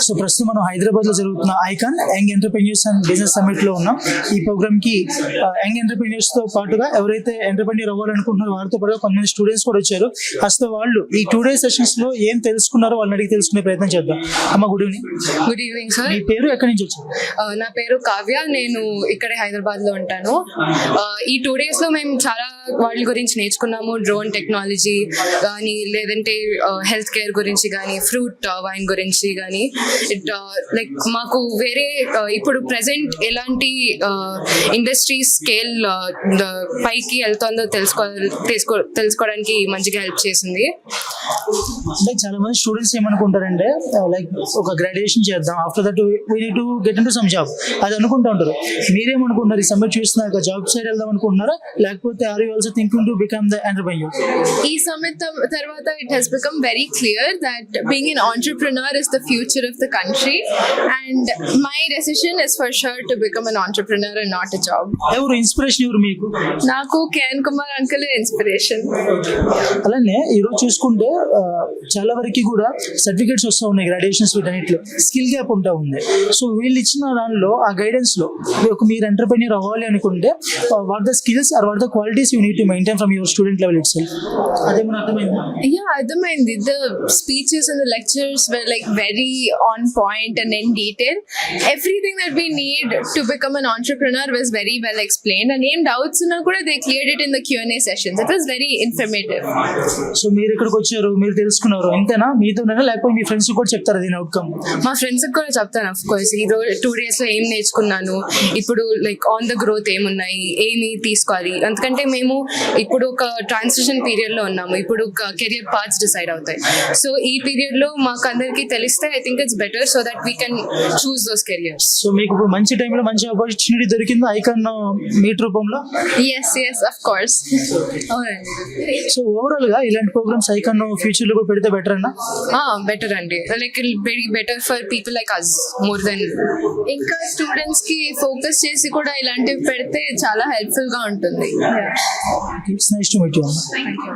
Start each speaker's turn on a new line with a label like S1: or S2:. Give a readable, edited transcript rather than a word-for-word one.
S1: So ప్రస్తుతం మనం హైదరాబాద్ లో జరుగుతున్న icon young entrepreneurs and business summit లో ఉన్నాం. ఈ ప్రోగ్రామ్ కి యంగ్ ఎంటర్‌ప్రెన్యూర్స్ తో పాటుగా ఎవరైతే ఎంటర్‌ప్రెన్యూర్ అవ్వాలనుకుంటున్నారో వారితో పాటుగా కొంతమంది స్టూడెంట్స్ కూడా వచ్చారు. అసలు వాళ్ళు ఈ 2 days సెషన్స్ లో ఏం తెలుసుకున్నారో వాళ్ళని అడిగి తెలుసుకునే ప్రయత్నం చేద్దాం. అమ్మ good evening.
S2: Good evening sir.
S1: మీ పేరు ఎక్కడి నుంచి వచ్చారు?
S2: నా పేరు కావ్య. నేను ఇక్కడే హైదరాబాద్ లో ఉంటాను. ఈ 2 days లో మేము చాలా వాటి గురించి నేర్చుకున్నాము. డ్రోన్ టెక్నాలజీ కానీ, లేదంటే హెల్త్ కేర్ గురించి కానీ, ఫ్రూట్ వైన్ గురించి కానీ, లైక్ మాకు వేరే ఇప్పుడు ప్రెసెంట్ ఎలాంటి ఇండస్ట్రీ స్కేల్ పైకి వెళ్తుందో తెలుసుకోవడానికి మంచిగా హెల్ప్ చేసింది.
S1: అంటే చాలా మంది స్టూడెంట్స్ ఏమనుకుంటారంటే లైక్ ఒక గ్రాడ్యుయేషన్ చేద్దాం, after that we need to get in to some job అది అనుకుంటా ఉంటారు. మీరేమనుకుంటున్నారు? ఈ సబ్మిట్ చూస్తున్నాక జాబ్ సైడ్ వెళ్దాం అనుకుంటున్నారా, లేకపోతే are you also thinking to become the entrepreneur?
S3: ఈ సమ్మిట్ తర్వాత it has become very clear that being an entrepreneur is the future of the country and my decision is for sure to become an entrepreneur and not a job.
S1: ఎవరు inspiration ఎవరు మీకు?
S3: నాకు KN Kumar uncle inspiration.
S1: అలానే ఈరోజు చూసుకుంటే చాలా వరకు కూడా సర్టిఫికేట్స్ వస్తూ ఉన్నాయి గ్రాడ్యుయేషన్స్ వీటన్నిటిలో, స్కిల్ గ్యాప్ ఉంటా ఉంది. సో వీళ్ళు ఇచ్చిన దానిలో ఆ గైడెన్స్ లో మీరు ఎంటర్‌ప్రెన్యూర్ అవ్వాలి అనుకుంటే what the skills are what the qualities you need to maintain from your student level itself. అదేమన్నా అర్థమైందా?
S3: Yeah, అర్థమైంది. The speeches and the lectures were like very on point and in detail. Everything that we need to become an entrepreneur was very well explained and ఏం doubts ఉన్నా కూడా they cleared it in the Q&A sessions. It was very informative.
S1: So మీరు ఇక్కడికి వచ్చారు, మీరు తెలుసుకున్నారు, ఇంతేనా? మీతోనేనా లేకపోతే మీ ఫ్రెండ్స్ కూడా చెప్తారా దీని అవుట్కమ్?
S2: మా ఫ్రెండ్స్ కూడా చెప్తాను. అఫ్ కోర్స్ ఈ 2 days లో ఏం నేర్చుకున్నాను, ఇప్పుడు లైక్ ఆన్ ద గ్రోత్ ఏమున్నాయి, ఏమి తీసుకోవాలి. ఎందుకంటే మేము ఇప్పుడు ఒక ట్రాన్సిషన్ పీరియడ్ లో ఉన్నాము. ఇప్పుడు కెరియర్ పాత్స్ డిసైడ్ అవుతాయి. సో ఈ పీరియడ్ లో మాకు అందరికి తెలిస్తే I think it's better so that we can choose those careers.
S1: So మీకు ఇప్పుడు మంచి టైంలో మంచి ఆపర్చునిటీ దొరికింది ఐకాన్ మీట్ రూపంలో?
S3: Yes, of course.
S1: So overall గా ఇలాంటి ప్రోగ్రామ్స్ ఐకాన్ ఫ్యూచర్ లో కూడా పెడితే బెటర్ అన్నా?
S2: బెటర్ అండి. Like very better for people like us more then.
S3: ఇంకా స్టూడెంట్స్ కి ఫోకస్ చేసి కూడా ఇలాంటివి పెడితే చాలా హెల్ప్ఫుల్ గా ఉంటుంది.
S1: It's nice to meet you.
S3: Thank you.